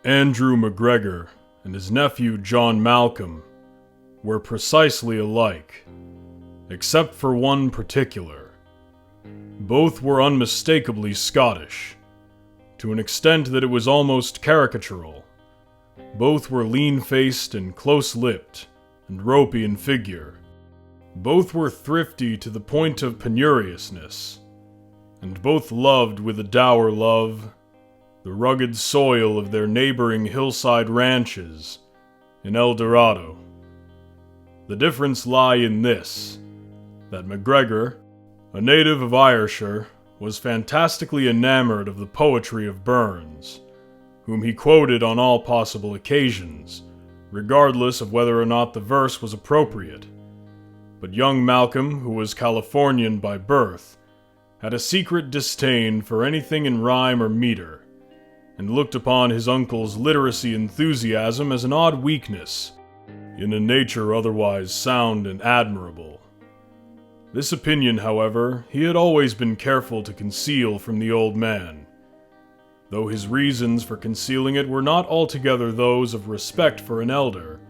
Andrew McGregor and his nephew John Malcolm were precisely alike, except for one particular. Both were unmistakably Scottish, to an extent that it was almost caricatural. Both were lean-faced and close-lipped, and ropey in figure. Both were thrifty to the point of penuriousness, and both loved with a dour love the rugged soil of their neighboring hillside ranches in El Dorado. The difference lay in this, that McGregor, a native of Ayrshire, was fantastically enamored of the poetry of Burns, whom he quoted on all possible occasions, regardless of whether or not the verse was appropriate. But young Malcolm, who was Californian by birth, had a secret disdain for anything in rhyme or meter, and looked upon his uncle's literacy enthusiasm as an odd weakness in a nature otherwise sound and admirable. This opinion, however, he had always been careful to conceal from the old man, though his reasons for concealing it were not altogether those of respect for an elder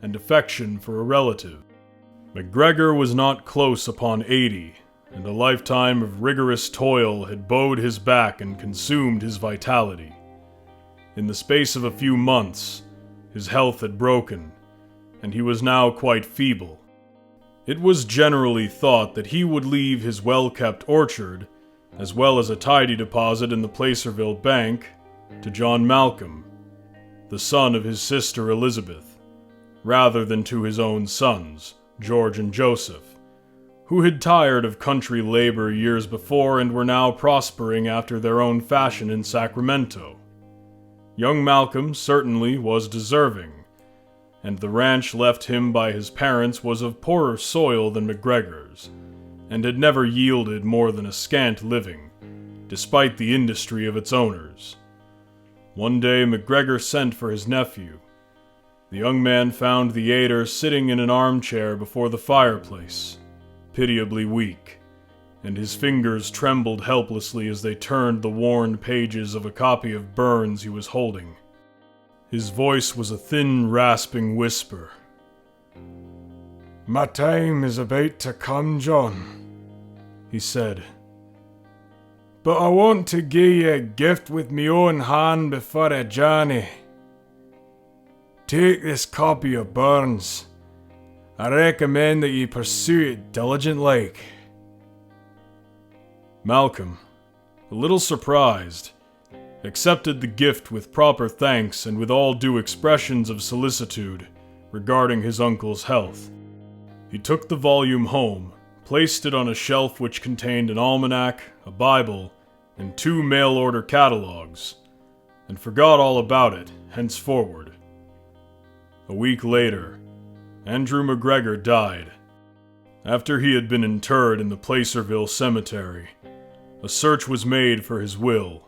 and affection for a relative. McGregor was not close upon 80, and a lifetime of rigorous toil had bowed his back and consumed his vitality. In the space of a few months, his health had broken, and he was now quite feeble. It was generally thought that he would leave his well-kept orchard, as well as a tidy deposit in the Placerville Bank, to John Malcolm, the son of his sister Elizabeth, rather than to his own sons, George and Joseph, who had tired of country labor years before and were now prospering after their own fashion in Sacramento. Young Malcolm certainly was deserving, and the ranch left him by his parents was of poorer soil than McGregor's, and had never yielded more than a scant living, despite the industry of its owners. One day McGregor sent for his nephew. The young man found the aider sitting in an armchair before the fireplace, pitiably weak, and his fingers trembled helplessly as they turned the worn pages of a copy of Burns he was holding. His voice was a thin, rasping whisper. "My time is about to come, John," he said. "But I want to give you a gift with me own hand before a journey. Take this copy of Burns. I recommend that you pursue it diligent-like." Malcolm, a little surprised, accepted the gift with proper thanks and with all due expressions of solicitude regarding his uncle's health. He took the volume home, placed it on a shelf which contained an almanac, a Bible, and 2 mail-order catalogs, and forgot all about it henceforward. A week later, Andrew McGregor died. After he had been interred in the Placerville Cemetery, a search was made for his will.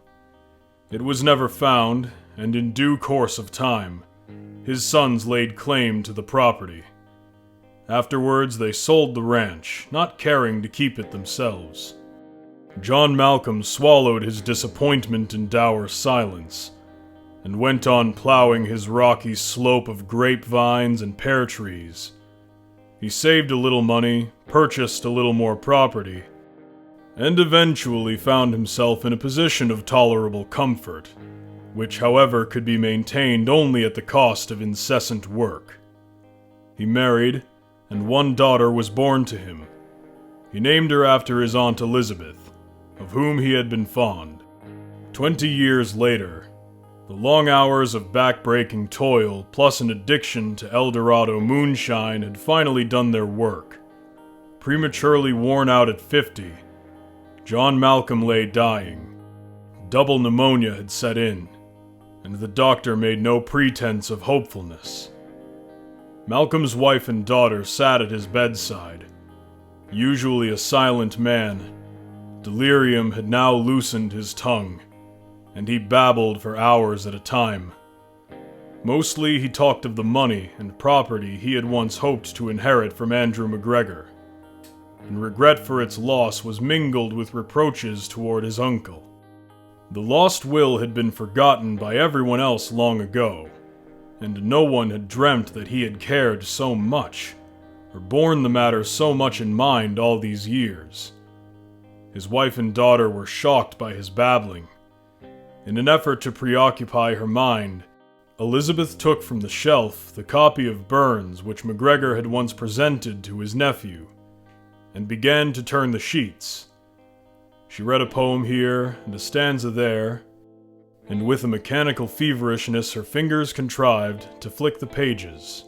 It was never found, and in due course of time, his sons laid claim to the property. Afterwards, they sold the ranch, not caring to keep it themselves. John Malcolm swallowed his disappointment in dour silence, and went on plowing his rocky slope of grapevines and pear trees. He saved a little money, purchased a little more property, and eventually found himself in a position of tolerable comfort, which, however, could be maintained only at the cost of incessant work. He married, and 1 daughter was born to him. He named her after his Aunt Elizabeth, of whom he had been fond. 20 years later, the long hours of back-breaking toil plus an addiction to El Dorado moonshine had finally done their work. Prematurely worn out at 50, John Malcolm lay dying. Double pneumonia had set in, and the doctor made no pretense of hopefulness. Malcolm's wife and daughter sat at his bedside. Usually a silent man, delirium had now loosened his tongue, and he babbled for hours at a time. Mostly he talked of the money and property he had once hoped to inherit from Andrew McGregor, and regret for its loss was mingled with reproaches toward his uncle. The lost will had been forgotten by everyone else long ago, and no one had dreamt that he had cared so much, or borne the matter so much in mind all these years. His wife and daughter were shocked by his babbling. In an effort to preoccupy her mind, Elizabeth took from the shelf the copy of Burns which MacGregor had once presented to his nephew, and began to turn the sheets. She read a poem here and a stanza there, and with a mechanical feverishness her fingers contrived to flick the pages.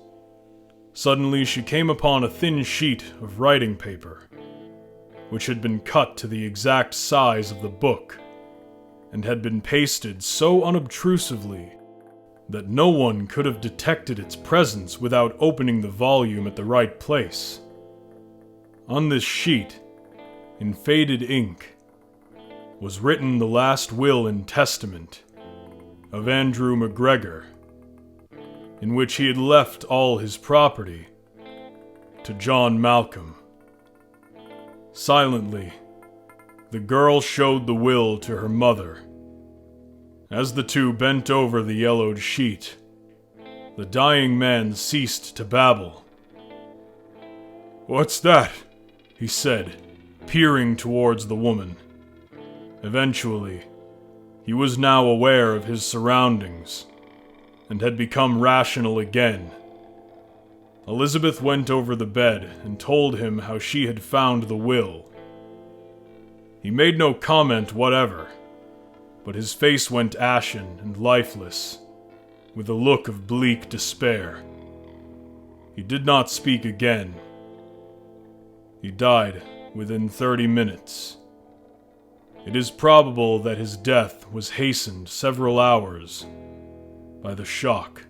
Suddenly she came upon a thin sheet of writing paper, which had been cut to the exact size of the book, and had been pasted so unobtrusively that no one could have detected its presence without opening the volume at the right place. On this sheet, in faded ink, was written the last will and testament of Andrew MacGregor, in which he had left all his property to John Malcolm. Silently, the girl showed the will to her mother. As the two bent over the yellowed sheet, the dying man ceased to babble. "What's that?" he said, peering towards the woman. Eventually, he was now aware of his surroundings, and had become rational again. Elizabeth went over the bed and told him how she had found the will. He made no comment whatever, but his face went ashen and lifeless, with a look of bleak despair. He did not speak again. He died within 30 minutes. It is probable that his death was hastened several hours by the shock